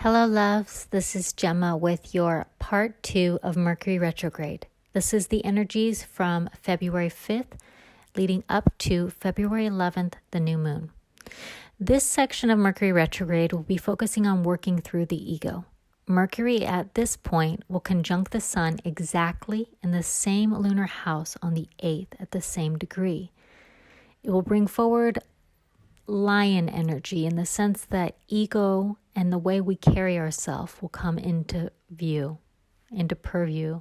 Hello, loves. This is Gemma with your part 2 of Mercury retrograde. This is the energies from February 5th leading up to February 11th, the new moon. This section of Mercury retrograde will be focusing on working through the ego. Mercury at this point will conjunct the sun exactly in the same lunar house on the 8th at the same degree. It will bring forward lion energy in the sense that ego and the way we carry ourselves will come into view, into purview.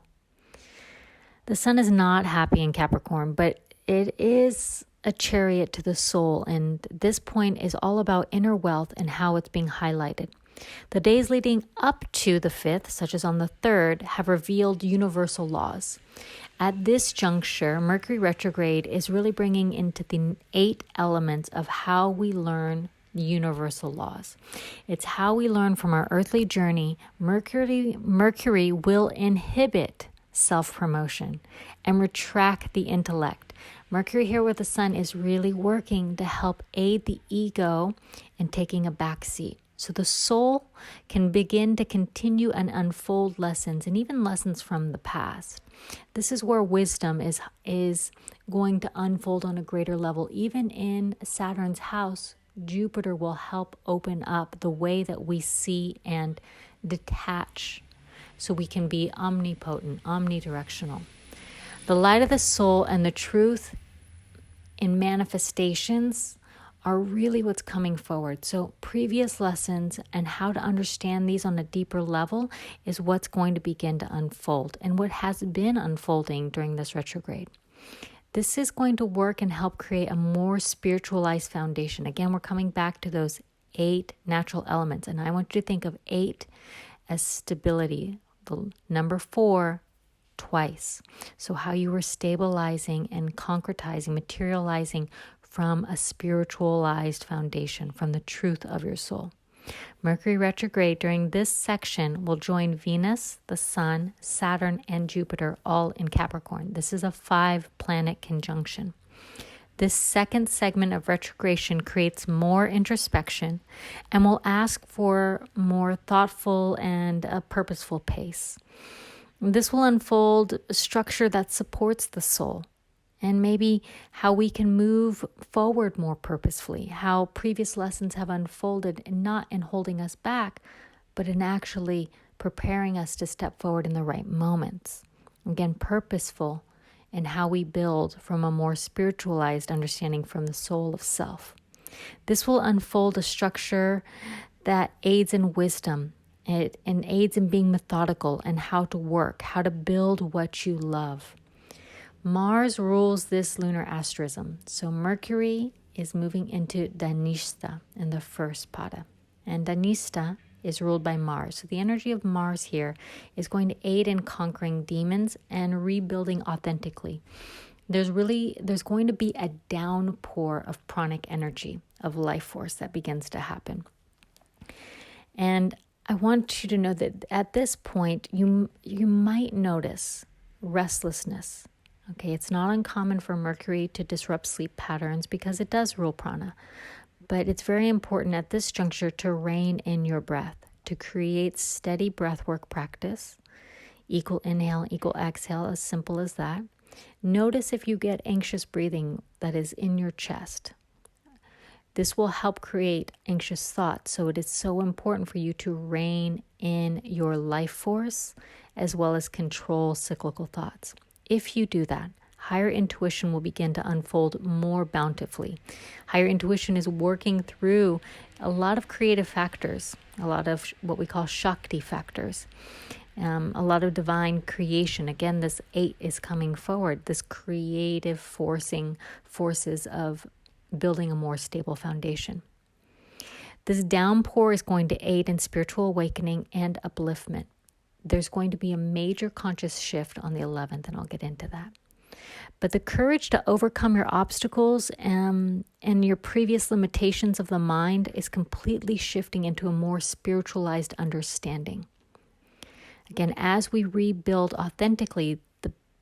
The sun is not happy in Capricorn, but it is a chariot to the soul, and this point is all about inner wealth and how it's being highlighted. The days leading up to the 5th, such as on the 3rd, have revealed universal laws. At this juncture, Mercury retrograde is really bringing into the 8 elements of how we learn universal laws. It's how we learn from our earthly journey. Mercury will inhibit self-promotion and retract the intellect. Mercury here with the sun is really working to help aid the ego in taking a back seat. So the soul can begin to continue and unfold lessons and even lessons from the past. This is where wisdom is going to unfold on a greater level. Even in Saturn's house, Jupiter will help open up the way that we see and detach so we can be omnipotent, omnidirectional. The light of the soul and the truth in manifestations are really what's coming forward. So previous lessons and how to understand these on a deeper level is what's going to begin to unfold and what has been unfolding during this retrograde. This is going to work and help create a more spiritualized foundation. Again, we're coming back to those 8 natural elements, and I want you to think of 8 as stability, the number 4 twice. So how you were stabilizing and concretizing, materializing from a spiritualized foundation, from the truth of your soul. Mercury retrograde during this section will join Venus, the Sun, Saturn, and Jupiter all in Capricorn. This is a 5-planet conjunction. This second segment of retrogradation creates more introspection and will ask for more thoughtful and a purposeful pace. This will unfold a structure that supports the soul, and maybe how we can move forward more purposefully, how previous lessons have unfolded, and not in holding us back, but in actually preparing us to step forward in the right moments. Again, purposeful in how we build from a more spiritualized understanding from the soul of self. This will unfold a structure that aids in wisdom, and aids in being methodical and how to work, how to build what you love. Mars rules this lunar asterism. So Mercury is moving into Dhanishta in the first pada. And Dhanishta is ruled by Mars. So the energy of Mars here is going to aid in conquering demons and rebuilding authentically. There's going to be a downpour of pranic energy, of life force that begins to happen. And I want you to know that at this point, you might notice restlessness. Okay, it's not uncommon for Mercury to disrupt sleep patterns because it does rule prana. But it's very important at this juncture to rein in your breath, to create steady breathwork practice. Equal inhale, equal exhale, as simple as that. Notice if you get anxious breathing that is in your chest. This will help create anxious thoughts. So it is so important for you to rein in your life force as well as control cyclical thoughts. If you do that, higher intuition will begin to unfold more bountifully. Higher intuition is working through a lot of creative factors, a lot of what we call Shakti factors, a lot of divine creation. Again, this 8 is coming forward, this creative forces of building a more stable foundation. This downpour is going to aid in spiritual awakening and upliftment. There's going to be a major conscious shift on the 11th, and I'll get into that. But the courage to overcome your obstacles and your previous limitations of the mind is completely shifting into a more spiritualized understanding. Again, as we rebuild authentically,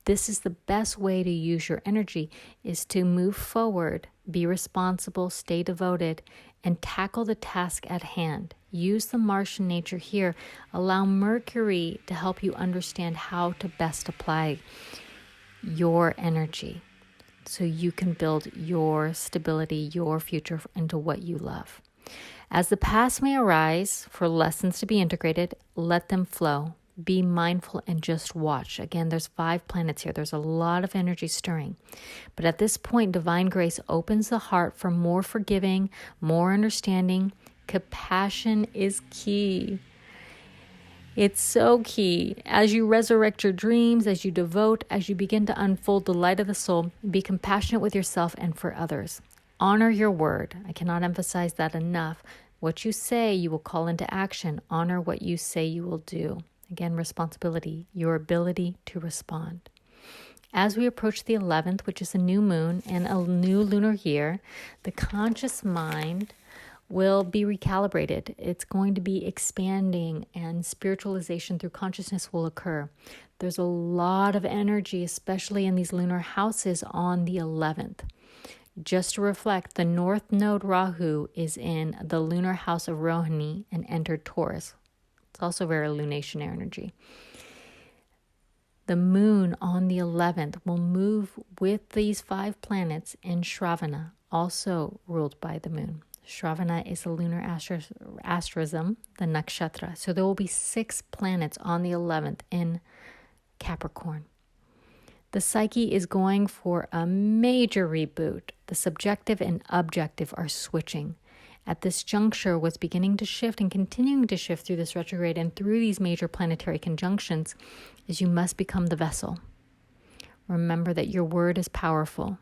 this is the best way to use your energy, is to move forward, be responsible, stay devoted, and tackle the task at hand Use the Martian nature here. Allow Mercury to help you understand how to best apply your energy so you can build your stability, your future into what you love. As the past may arise for lessons to be integrated, let them flow. Be mindful and just watch. Again, there's 5 planets here. There's a lot of energy stirring. But at this point, divine grace opens the heart for more forgiving, more understanding. Compassion is key. It's so key. As you resurrect your dreams, as you devote, as you begin to unfold the light of the soul, be compassionate with yourself and for others. Honor your word. I cannot emphasize that enough. What you say, you will call into action. Honor what you say you will do. Again, responsibility, your ability to respond. As we approach the 11th, which is a new moon and a new lunar year, the conscious mind will be recalibrated. It's going to be expanding, and spiritualization through consciousness will occur. There's a lot of energy, especially in these lunar houses on the 11th. Just to reflect, the North Node Rahu is in the lunar house of Rohini and entered Taurus. It's also very lunation energy. The moon on the 11th will move with these 5 planets in Shravana, also ruled by the moon. Shravana is a lunar asterism, the Nakshatra. So there will be 6 planets on the 11th in Capricorn. The psyche is going for a major reboot. The subjective and objective are switching. At this juncture, what's beginning to shift and continuing to shift through this retrograde and through these major planetary conjunctions is you must become the vessel. Remember that your word is powerful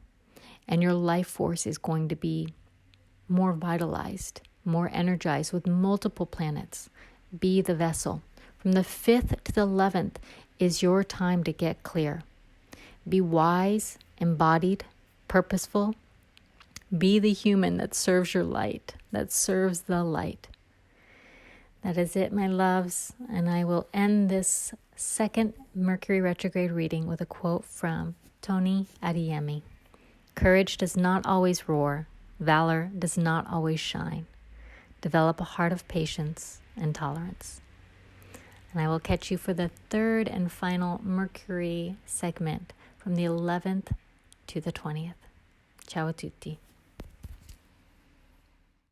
and your life force is going to be more vitalized, more energized with multiple planets. Be the vessel. From the 5th to the 11th is your time to get clear. Be wise, embodied, purposeful. Be the human that serves your light, that serves the light. That is it, my loves. And I will end this second Mercury retrograde reading with a quote from Tony Adeyemi. Courage does not always roar. Valor does not always shine. Develop a heart of patience and tolerance. And I will catch you for the 3rd and final Mercury segment from the 11th to the 20th. Ciao a tutti.